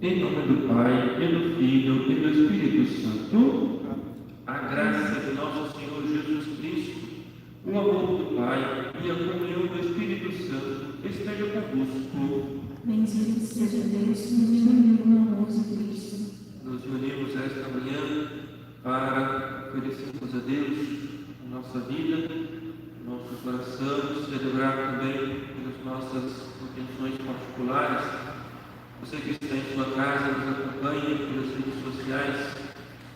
Em nome do Pai, e do Filho, e do Espírito Santo, a graça de nosso Senhor Jesus Cristo, o amor do Pai e a comunhão do Espírito Santo esteja convosco. Bendito seja Deus, mediante o amor de Cristo. Nos unimos esta manhã para oferecermos a Deus a nossa vida, nosso coração, celebrar também as nossas intenções particulares. Você que está em sua casa, nos acompanha pelas redes sociais,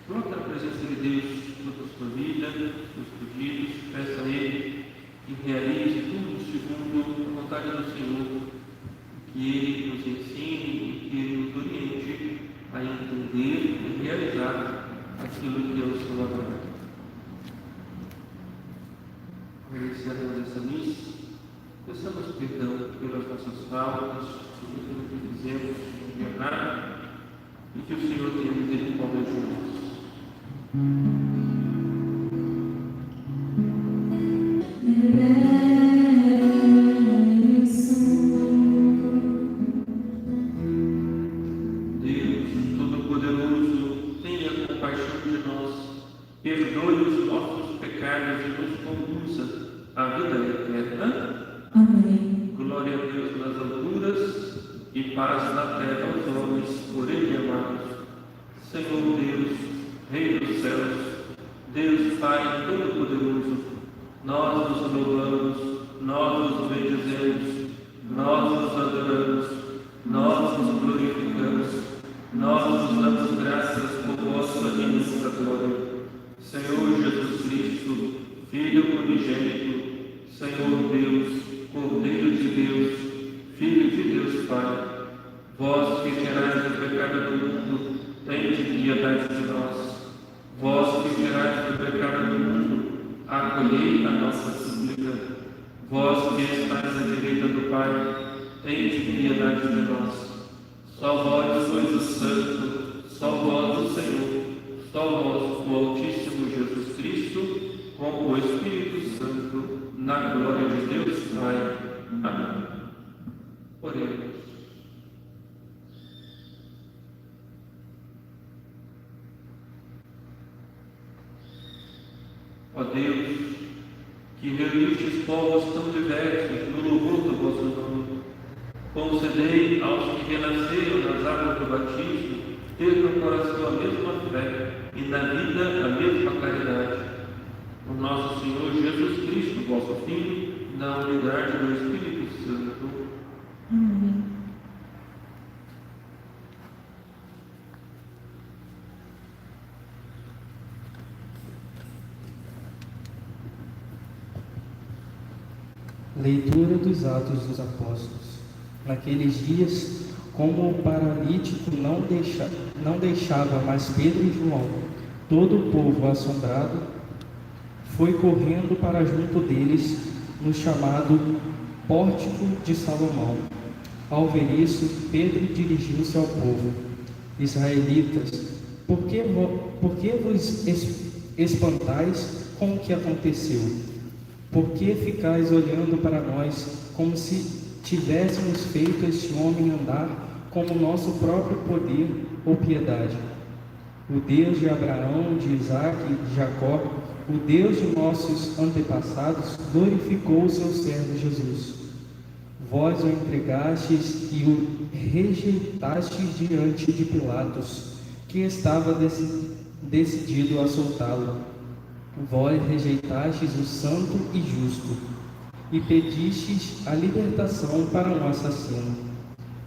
coloque a presença de Deus na sua vida, nos pedidos, peça a Ele que realize tudo segundo a vontade do Senhor, que Ele nos ensine e que Ele nos oriente a entender e realizar aquilo que é o seu agrado. Realizando essa missa, peçamos perdão pelas nossas faltas, por aquilo que fizemos de errado, e que o Senhor tenha misericórdia de nós. Deus Todo-Poderoso, tenha compaixão de nós, perdoe os nossos pecados e nos conduza à vida eterna. Amém. Glória a Deus nas alturas e paz na terra aos homens por Ele amados. Senhor Deus, Rei dos céus, Deus Pai Todo-Poderoso, nós nos louvamos, nós nos bendizemos, nós nos adoramos, nós nos glorificamos, nós nos damos graças por vossa imensa glória. Senhor Jesus Cristo, Filho unigênito, Senhor Deus, Cordeiro de Deus, Filho de Deus Pai, vós que tirais o pecado do mundo, tende piedade de nós. Vós que tirais o pecado do mundo, acolhei a nossa súplica. Vós que estáis à direita do Pai, tende piedade de nós. Só vós sois o Santo, só vós o Senhor, só vós o Altíssimo Jesus Cristo, com o Espírito Santo, na glória de Deus Pai. Amém. Oremos. Ó Deus, que reunistes povos tão diversos no louvor do vosso nome, concedei aos que renasceram nas águas do batismo ter no coração a mesma fé e na vida a mesma caridade. O nosso Senhor Jesus Cristo, vosso Filho, na unidade do Espírito Santo. Amém. Leitura dos Atos dos Apóstolos. Naqueles dias, como o paralítico não deixava mais Pedro e João, todo o povo assombrado foi correndo para junto deles no chamado Pórtico de Salomão. Ao ver isso, Pedro dirigiu-se ao povo: Israelitas, por que vos espantais com o que aconteceu? Por que ficais olhando para nós como se tivéssemos feito este homem andar como nosso próprio poder ou piedade? O Deus de Abraão, de Isaque e de Jacó, o Deus de nossos antepassados, glorificou o seu servo Jesus. Vós o entregastes e o rejeitastes diante de Pilatos, que estava decidido a soltá-lo. Vós rejeitastes o santo e justo, e pedistes a libertação para um assassino.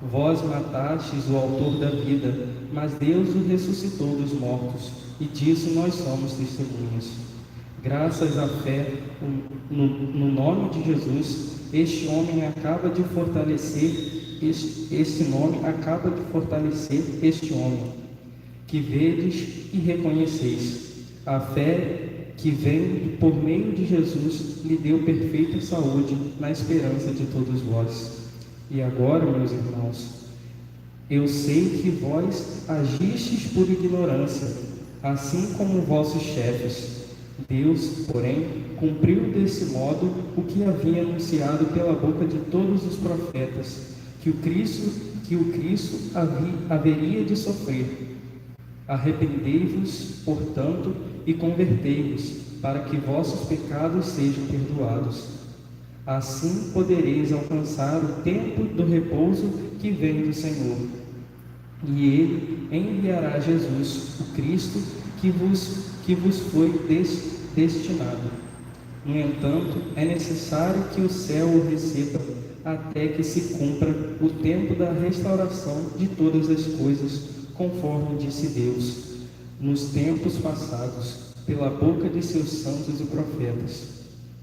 Vós matastes o autor da vida, mas Deus o ressuscitou dos mortos, e disso nós somos testemunhas. Graças à fé no nome de Jesus, este nome acaba de fortalecer este homem, que vedes e reconheceis. A fé que vem por meio de Jesus lhe deu perfeita saúde na esperança de todos vós. E agora, meus irmãos, eu sei que vós agistes por ignorância, assim como vossos chefes. Deus, porém, cumpriu desse modo o que havia anunciado pela boca de todos os profetas, que que o Cristo haveria de sofrer. Arrependei-vos, portanto, e convertei-vos, para que vossos pecados sejam perdoados. Assim podereis alcançar o tempo do repouso que vem do Senhor. E Ele enviará Jesus, o Cristo, que vos foi destinado. No entanto, é necessário que o céu o receba até que se cumpra o tempo da restauração de todas as coisas, conforme disse Deus, nos tempos passados, pela boca de seus santos e profetas.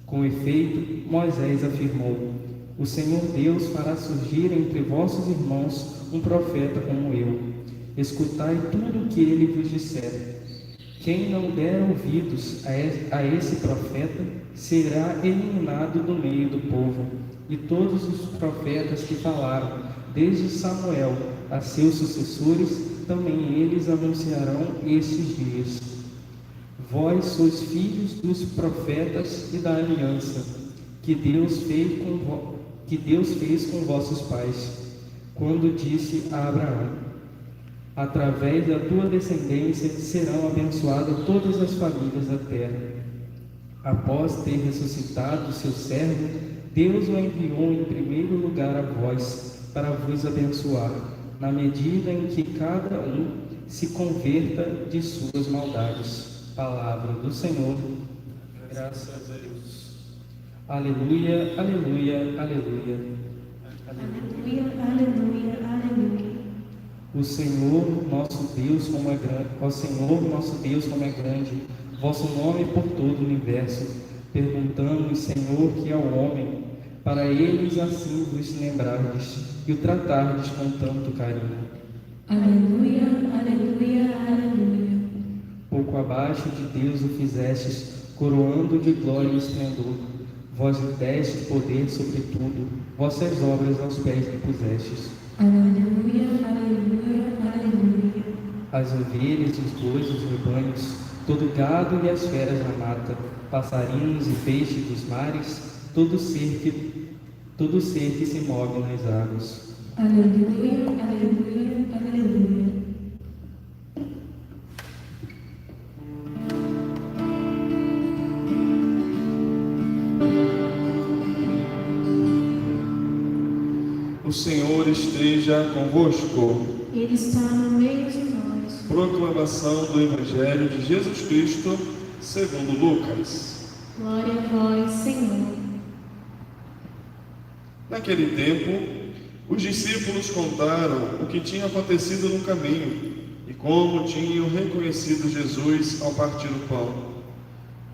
Com efeito, Moisés afirmou: o Senhor Deus fará surgir entre vossos irmãos um profeta como eu. Escutai tudo o que ele vos disser. Quem não der ouvidos a esse profeta será eliminado do meio do povo. E todos os profetas que falaram, desde Samuel a seus sucessores, também eles anunciarão estes dias. Vós sois filhos dos profetas e da aliança que Deus fez com vossos pais, quando disse a Abraão: através da tua descendência serão abençoadas todas as famílias da terra. Após ter ressuscitado seu servo, Deus o enviou em primeiro lugar a vós, para vos abençoar, na medida em que cada um se converta de suas maldades. Palavra do Senhor. Graças a Deus. Aleluia, aleluia, aleluia. Aleluia, aleluia, aleluia. O Senhor nosso Deus como é grande, ó Senhor nosso Deus como é grande, vosso nome por todo o universo. Perguntamos, Senhor, que é o homem, para eles assim vos lembrardes e o tratardes com tanto carinho. Aleluia, aleluia, aleluia. Pouco abaixo de Deus o fizestes, coroando de glória e esplendor. Vós lhe deste poder sobre tudo, vossas obras aos pés lhe pusestes. Aleluia, aleluia, aleluia. As ovelhas, os bois, os rebanhos, todo o gado e as feras na mata, passarinhos e peixes dos mares, todo ser que se move nas águas. Aleluia, aleluia, aleluia. O Senhor esteja convosco. Ele está no meio de nós. Proclamação do Evangelho de Jesus Cristo, segundo Lucas. Glória a vós, Senhor. Naquele tempo, os discípulos contaram o que tinha acontecido no caminho e como tinham reconhecido Jesus ao partir o pão.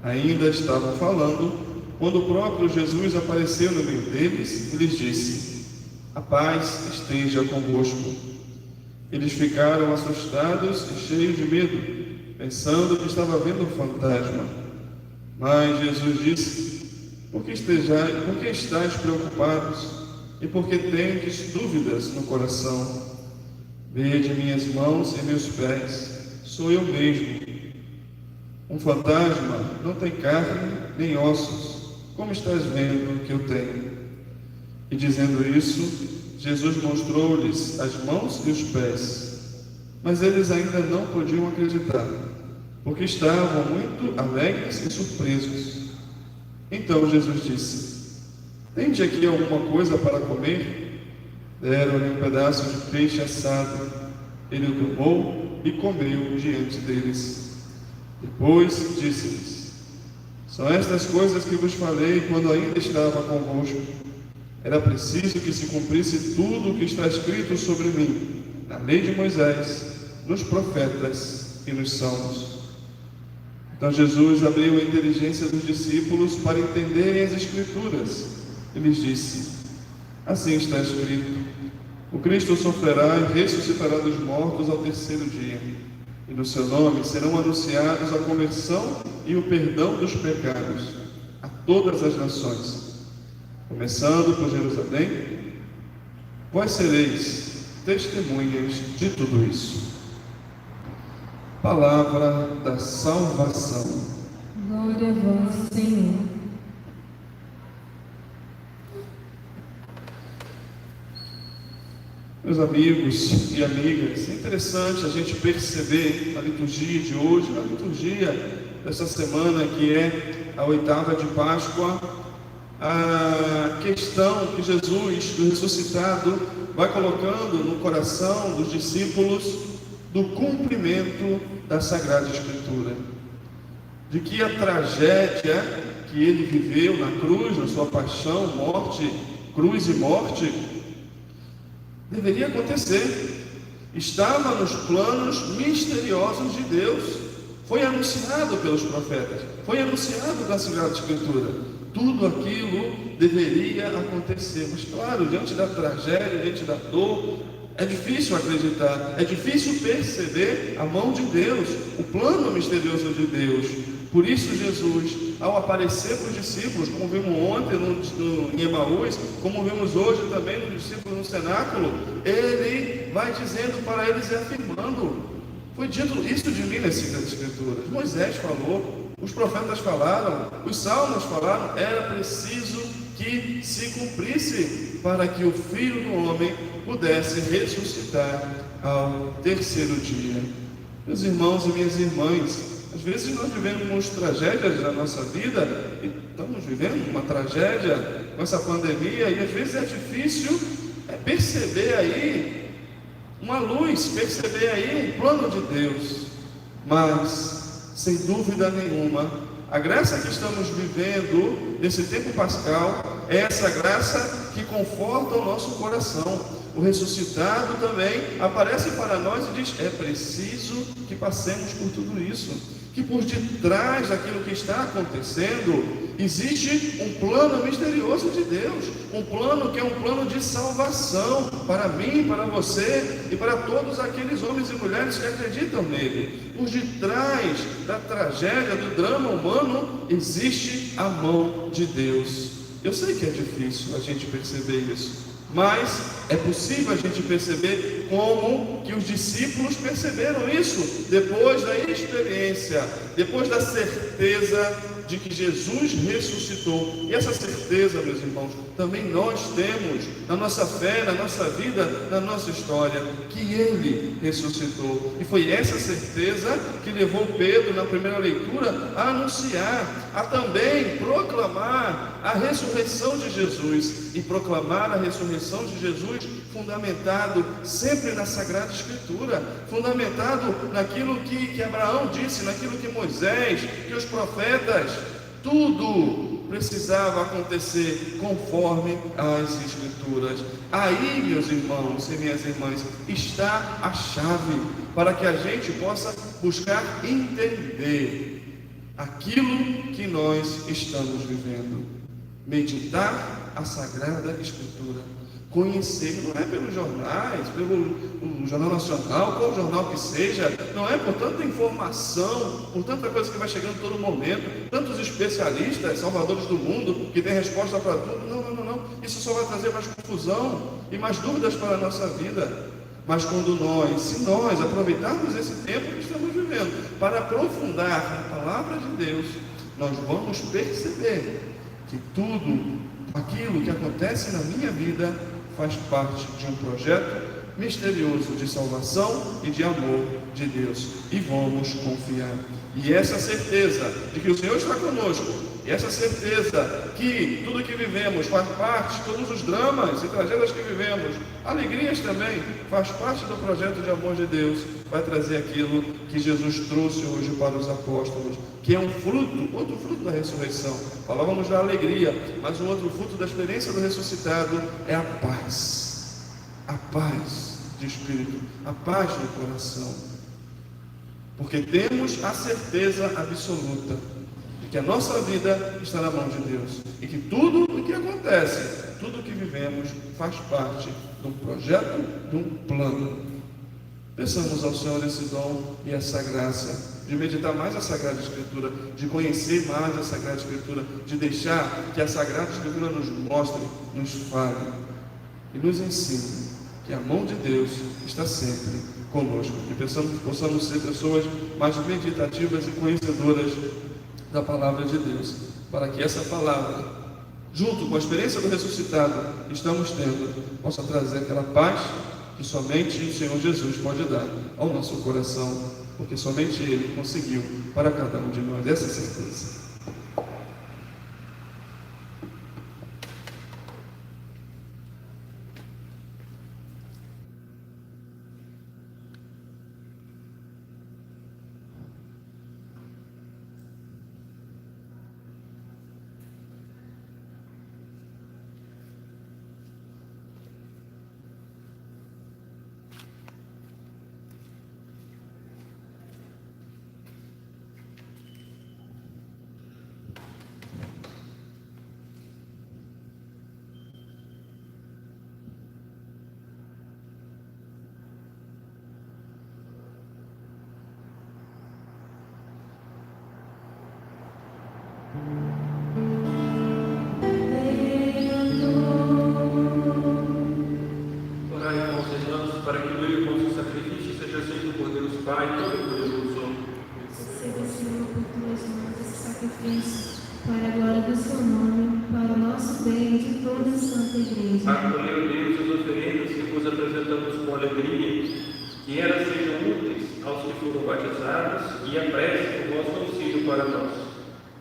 Ainda estavam falando quando o próprio Jesus apareceu no meio deles e lhes disse: a paz esteja convosco. Eles ficaram assustados e cheios de medo, pensando que estava vendo um fantasma. Mas Jesus disse: por que estáis preocupados? E por que tendes dúvidas no coração? Vede minhas mãos e meus pés, sou eu mesmo. Um fantasma não tem carne nem ossos, como estás vendo que eu tenho. E dizendo isso, Jesus mostrou-lhes as mãos e os pés. Mas eles ainda não podiam acreditar, porque estavam muito alegres e surpresos. Então Jesus disse: tende aqui alguma coisa para comer? Deram-lhe um pedaço de peixe assado. Ele o tomou e comeu diante deles. Depois disse-lhes: são estas coisas que vos falei quando ainda estava convosco. Era preciso que se cumprisse tudo o que está escrito sobre mim, na lei de Moisés, nos profetas e nos salmos. Então Jesus abriu a inteligência dos discípulos para entenderem as Escrituras. E lhes disse: assim está escrito: o Cristo sofrerá e ressuscitará dos mortos ao terceiro dia, e no seu nome serão anunciados a conversão e o perdão dos pecados a todas as nações, começando por Jerusalém. Vós sereis testemunhas de tudo isso. Palavra da salvação. Glória a vós, Senhor. Meus amigos e amigas, é interessante a gente perceber na liturgia de hoje, na liturgia dessa semana, que é a oitava de Páscoa, a questão que Jesus, do ressuscitado, vai colocando no coração dos discípulos do cumprimento da Sagrada Escritura. De que a tragédia que ele viveu na cruz, na sua paixão, morte, cruz e morte, deveria acontecer. Estava nos planos misteriosos de Deus. Foi anunciado pelos profetas, foi anunciado na Sagrada Escritura. Tudo aquilo deveria acontecer. Mas claro, diante da tragédia, diante da dor, é difícil acreditar, é difícil perceber a mão de Deus, o plano misterioso de Deus. Por isso Jesus, ao aparecer para os discípulos, como vimos ontem em Emaús, como vimos hoje também nos discípulos no cenáculo, ele vai dizendo para eles e afirmando: foi dito isso de mim nas Sagradas Escrituras. Moisés falou, os profetas falaram, os salmos falaram, era preciso que se cumprisse para que o Filho do Homem pudesse ressuscitar ao terceiro dia. Meus irmãos e minhas irmãs, às vezes nós vivemos tragédias na nossa vida, e estamos vivendo uma tragédia com essa pandemia, e às vezes é difícil perceber aí uma luz, perceber aí um plano de Deus. Mas, sem dúvida nenhuma, a graça que estamos vivendo nesse tempo pascal é essa graça que conforta o nosso coração. O ressuscitado também aparece para nós e diz: é preciso que passemos por tudo isso, que por detrás daquilo que está acontecendo existe um plano misterioso de Deus, um plano que é um plano de salvação para mim, para você e para todos aqueles homens e mulheres que acreditam nele. Por detrás da tragédia, do drama humano, existe a mão de Deus. Eu sei que é difícil a gente perceber isso, mas é possível a gente perceber como que os discípulos perceberam isso, depois da experiência, depois da certeza de que Jesus ressuscitou. E essa certeza, meus irmãos, também nós temos na nossa fé, na nossa vida, na nossa história, que Ele ressuscitou. E foi essa certeza que levou Pedro, na primeira leitura, a anunciar, a também proclamar a ressurreição de Jesus. E proclamar a ressurreição de Jesus fundamentado sempre na Sagrada Escritura, fundamentado naquilo que Abraão disse, naquilo que Moisés, que os profetas, tudo precisava acontecer conforme as Escrituras. Aí, meus irmãos e minhas irmãs, está a chave para que a gente possa buscar entender aquilo que nós estamos vivendo. Meditar a Sagrada Escritura, conhecer, não é pelos jornais, pelo Jornal Nacional, qual jornal que seja, não é por tanta informação, por tanta coisa que vai chegando a todo momento, tantos especialistas, salvadores do mundo, que têm resposta para tudo. Não, isso só vai trazer mais confusão e mais dúvidas para a nossa vida. Mas quando se nós aproveitarmos esse tempo que estamos vivendo para aprofundar a palavra de Deus, nós vamos perceber que tudo aquilo que acontece na minha vida faz parte de um projeto misterioso de salvação e de amor de Deus, e vamos confiar. E essa certeza de que o Senhor está conosco, e essa certeza que tudo que vivemos faz parte, todos os dramas e tragédias que vivemos, alegrias também, faz parte do projeto de amor de Deus, vai trazer aquilo que Jesus trouxe hoje para os apóstolos, que é um fruto, outro fruto da ressurreição. Falávamos da alegria, mas um outro fruto da experiência do ressuscitado é a paz de espírito, a paz no coração, porque temos a certeza absoluta de que a nossa vida está na mão de Deus, e que tudo o que acontece, tudo o que vivemos faz parte de um projeto, de um plano. Peçamos ao Senhor esse dom e essa graça de meditar mais a Sagrada Escritura, de conhecer mais a Sagrada Escritura, de deixar que a Sagrada Escritura nos mostre, nos fale e nos ensine que a mão de Deus está sempre conosco, que possamos ser pessoas mais meditativas e conhecedoras da palavra de Deus, para que essa palavra, junto com a experiência do ressuscitado que estamos tendo, possa trazer aquela paz que somente o Senhor Jesus pode dar ao nosso coração, porque somente Ele conseguiu para cada um de nós essa certeza. Orai, irmãos e irmãs, para que o meu e o vosso sacrifício seja aceito por Deus Pai Todo-Poderoso. Receba, Senhor, por tuas mãos esse sacrifício, para a glória do seu nome, para o nosso bem e de toda a Santa Igreja. Acolheu, Deus, as oferendas que vos apresentamos com alegria, que elas sejam úteis aos que foram batizados e apresse o vosso auxílio para nós.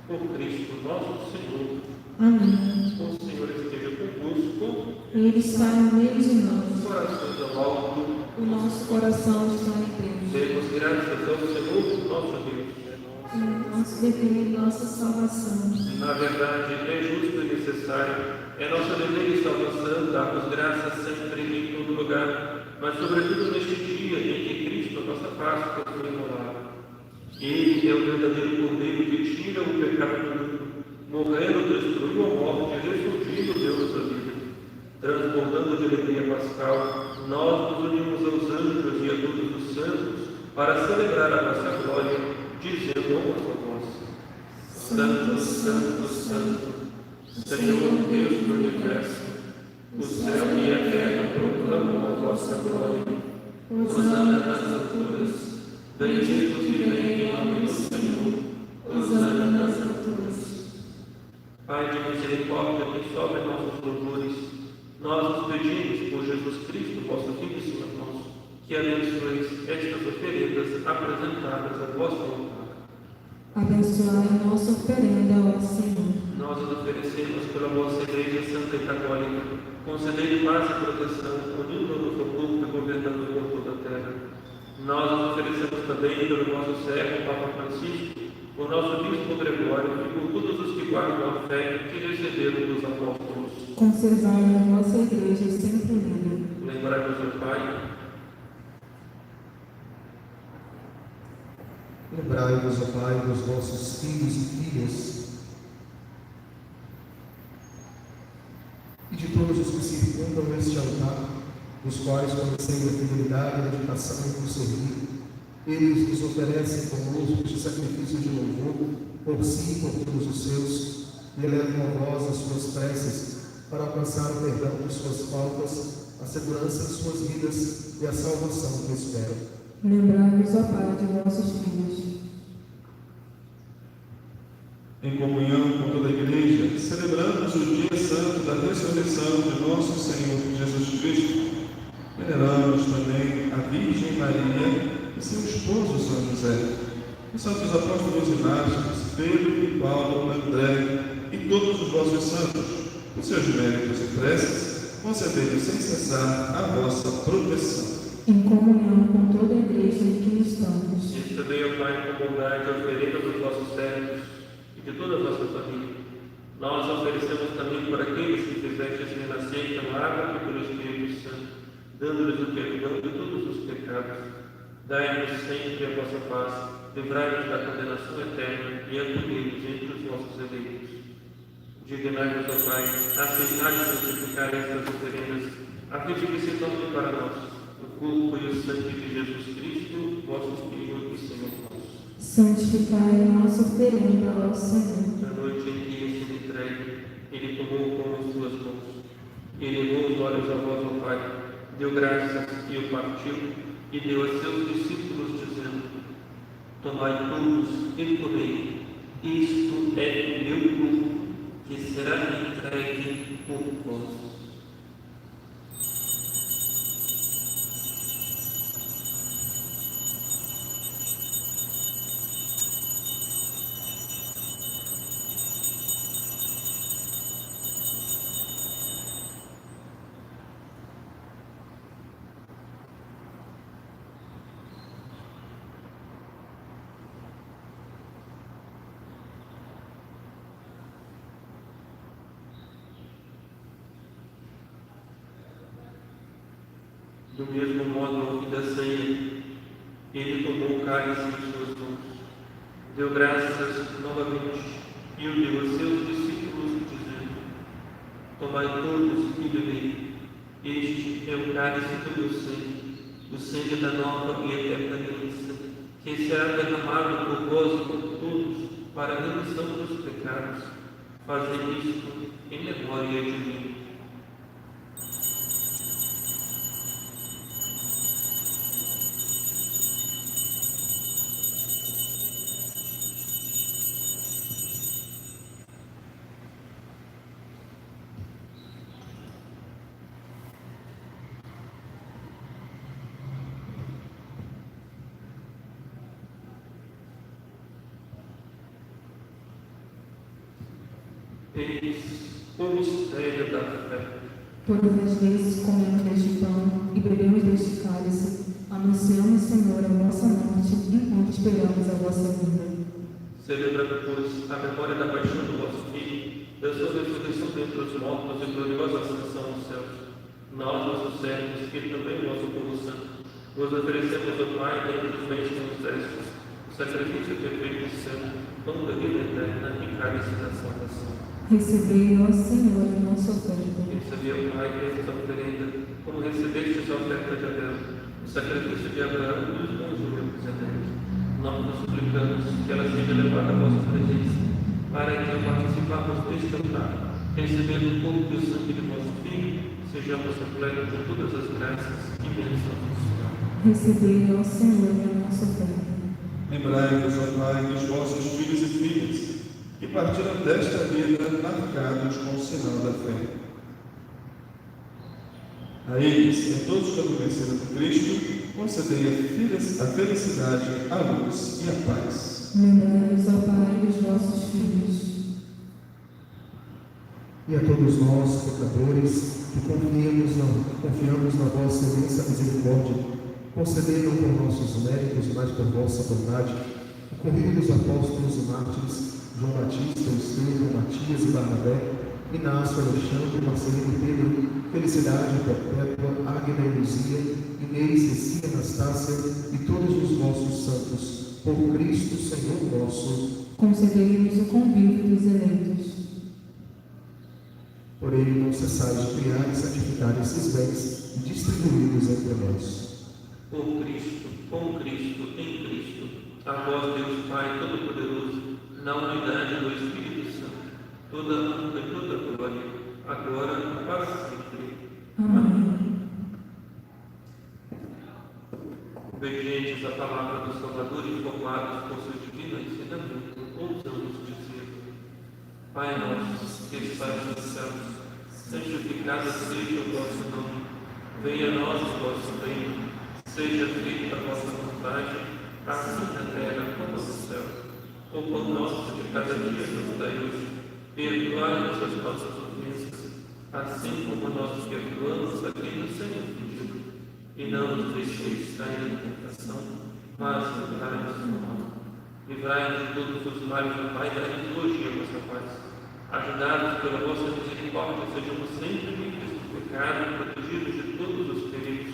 Por Cristo nosso Senhor. Amém. O Senhor esteja convosco. Ele está no meio de nós. Corações ao alto. O nosso coração está em Deus. Demos graças ao Senhor nosso Deus. Nosso dever e nossa salvação. Na verdade, é justo e necessário, é nosso dever e salvação darmos graças sempre em todo lugar, mas sobretudo neste dia em que Cristo, a nossa Páscoa, foi imolado. Ele é o verdadeiro Cordeiro que tira o pecado do mundo, morrendo, destruiu a morte e ressurgindo deu a sua vida. Transbordando de alegria pascal, nós nos unimos aos anjos e a todos os santos para celebrar a nossa glória, dizendo a uma só voz: Santo, Santo, Santo, Senhor Deus do Universo, o céu e a terra proclamam a vossa glória. Hosana nas alturas, bendito que vem em nome do Senhor, hosana nas alturas. Pai de misericórdia, que sobre nossos louvores, nós os pedimos por Jesus Cristo, vosso Filho e Senhor nosso, que abençoeis estas oferendas apresentadas a vosso altar. Abençoai a nossa oferenda, ó Senhor. Nós os oferecemos pela vossa Igreja Santa e Católica, concedei paz e proteção, unindo o nosso corpo e governando por toda a terra. Nós os oferecemos também pelo nosso servo, Papa Francisco, por nosso Bispo Gregório e por todos os que guardam a fé que receberam dos apóstolos. Conservai a vossa Igreja sempre unida. Lembrai-vos, ó Pai, Lembrai-vos, ó Pai, dos vossos filhos e filhas, e de todos os que circundam este altar, dos quais conhecei a fidelidade, a dedicação e o servir. Eles nos oferecem conosco este sacrifício de louvor, por si e por todos os seus, e elevam a vós as suas preces, para alcançar o perdão de suas faltas, a segurança de suas vidas e a salvação que esperam. Lembrai-vos, ó Pai, de vossos filhos. Em comunhão com toda a Igreja, celebramos o dia santo da ressurreição de nosso Senhor Jesus Cristo. Veneramos também a Virgem Maria e seu esposo São José, os santos apóstolos e mártires, Pedro e Paulo, André e todos os vossos santos, por seus méritos e preces, concedei sem cessar a vossa proteção. Em comunhão com toda a Igreja em que estamos. recebei, ó Pai, com bondade a oferenda dos vossos servos e de toda a vossa família. Nós oferecemos também por aqueles que fizestes renascer pela água e pelo Espírito Santo, dando-lhes o perdão de todos os pecados. Dai-nos sempre a vossa paz, livrai-nos da condenação eterna e acolhei-nos entre os vossos eleitos. Dignai-vos, ó Pai, aceitar e santificar estas oferendas, a fim de que se tornem para nós o corpo e o sangue de Jesus Cristo, vosso Filho e Senhor nosso. Santificai a nossa oferenda, ó Senhor. Na noite em que ele se entregue, ele tomou o pão em suas mãos. Ele elevou os olhos a vós, ó Pai, deu graças e o partiu, e deu a seus discípulos, dizendo: Tomai todos e comei, isto é o meu corpo, que será entregue por vós. Do mesmo modo, ao fim da ceia, ele tomou o cálice em suas mãos, deu graças novamente e o deu a seus discípulos, dizendo: tomai todos e bebei, este é o cálice do meu sangue, o sangue da nova e eterna aliança, que será derramado por vós e por todos para a remissão dos pecados. Fazei isto em memória de mim. Eis o mistério da fé. Todas as vezes comemos deste pão e bebemos deste cálice, anunciamos, Senhor, a vossa morte, enquanto esperamos a vossa vinda. Celebrando, pois, a memória da paixão do vosso Filho, da sua ressurreição dentre os mortos e gloriosa ascensão aos céus, nós, vossos servos, que também o vosso povo santo, vos oferecemos ao Pai, dentre os bens que nos destes, o sacrifício perfeito e santo, pão da vida eterna e cálice da salvação. Recebei, ó Senhor, a nossa oferta. Recebeu, Pai, esta oferenda, como recebestes a oferta de Abel, o sacrifício de Abraão e os dons do Melquisedeque. Nós nos suplicamos que ela seja levada à vossa presença, para que, ao participarmos deste altar, recebendo o corpo e o sangue de vosso Filho, sejamos completos de todas as graças e bênçãos do Senhor. Recebei, ó Senhor, a nossa oferta. Lembrai-vos, ó Pai, dos vossos filhos e filhas, que partiram desta vida marcados com o sinal da fé. A eles, a todos que adormeceram por Cristo, concedei a felicidade, a luz e a paz. Lembrai-vos, ó Pai, dos vossos filhos. E a todos nós, pecadores, que confiamos na vossa imensa misericórdia, concedei não por nossos méritos, mas por vossa bondade, o convívio dos apóstolos e mártires, João Batista, Estevão, Matias e Barnabé, Inácio, Alexandre, Marcelino e Pedro, Felicidade Perpétua, Águeda e Luzia, Inês, Cecília, Anastácia e todos os vossos santos, por Cristo, Senhor nosso. Concedei-nos o convívio dos eleitos. Por ele não cessais de criar e santificar esses bens e distribuí-los entre nós. Por Cristo, com Cristo, em Cristo, a vós, Deus Pai Todo-Poderoso, na unidade do Espírito Santo, toda a honra e toda a glória, agora e para sempre. Amém. Obedientes à palavra do Salvador e informados por seu divino ensinamento, ousamos dizer: Pai nosso, que estais nos céus, santificado seja o vosso nome. Venha a nós o vosso reino. Seja feita a vossa vontade, assim na terra como no céu. O pão nosso de cada dia nos dai hoje. Perdoai-nos as nossas ofensas, assim como nós perdoamos a quem nos tem ofendido. E não nos deixeis cair em tentação, mas livrai-nos do mal. Livrai-nos de todos os males, ó Pai, dai-nos hoje a vossa paz. Ajudados pela vossa misericórdia, sejamos sempre livres do pecado e protegidos de todos os perigos.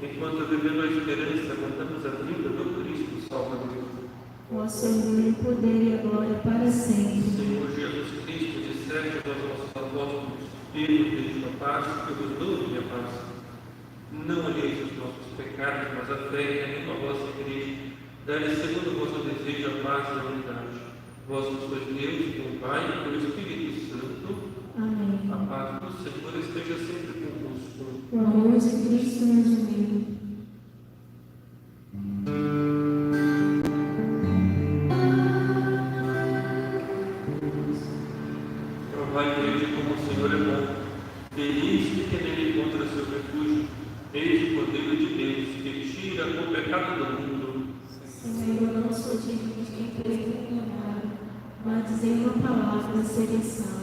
Enquanto vivendo a esperança, contamos a vida do Cristo Salvador. Vosso orgulho, o poder e a glória para sempre. Senhor Jesus Cristo, disseste aos vossos apóstolos: eu deixo a paz, eu vos dou a minha paz. Não olheis os nossos pecados, mas a fé e a anima a vossa igreja. Dai-lhe segundo o vosso desejo a paz e a unidade. Vós sois Deus, o Pai e o Espírito Santo. Amém. A paz do Senhor esteja sempre convosco. O amor de Cristo nos uniu. Provai por ele como o Senhor é bom. Feliz de que nele encontra seu refúgio. Eis o poder de Deus que tira o pecado do mundo. Senhor, eu não sou digno de entrar em minha casa, mas dizei uma palavra, serei salvo.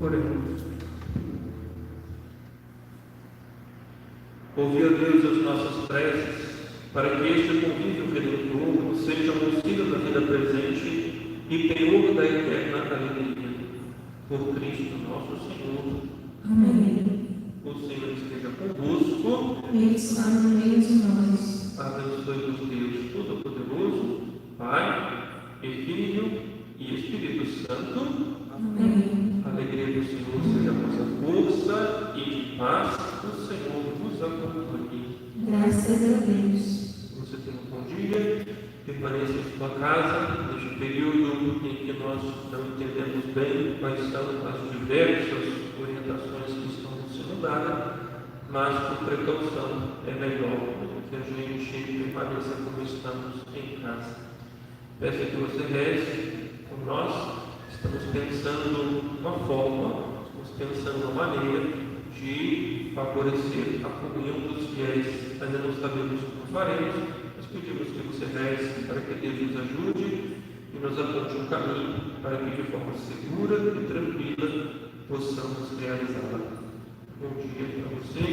Oremos. Ouvi, ó Deus, as nossas preces, para que este convívio redentor seja um auxílio da vida presente e penhor da eterna alegria. Por Cristo nosso Senhor. Amém. O Senhor esteja convosco. Ele está no meio de nós. Abençoe-vos Deus Todo-Poderoso, Pai e Filho e Espírito Santo. Amém. A alegria do Senhor seja a nossa força e de paz o Senhor nos acompanhe. Graças a Deus. Você tenha um bom dia, permaneça em sua casa neste período em que nós não entendemos bem quais são as diversas orientações que estão sendo dadas, mas por precaução é melhor que a gente permaneça como estamos em casa. Peço que você reze com nós. Estamos pensando uma forma, estamos pensando uma maneira de favorecer a comunhão dos fiéis. Ainda não sabemos como faremos, mas pedimos que você reze para que Deus nos ajude e nos aponte um caminho para que de forma segura e tranquila possamos realizá-la. Bom dia para você.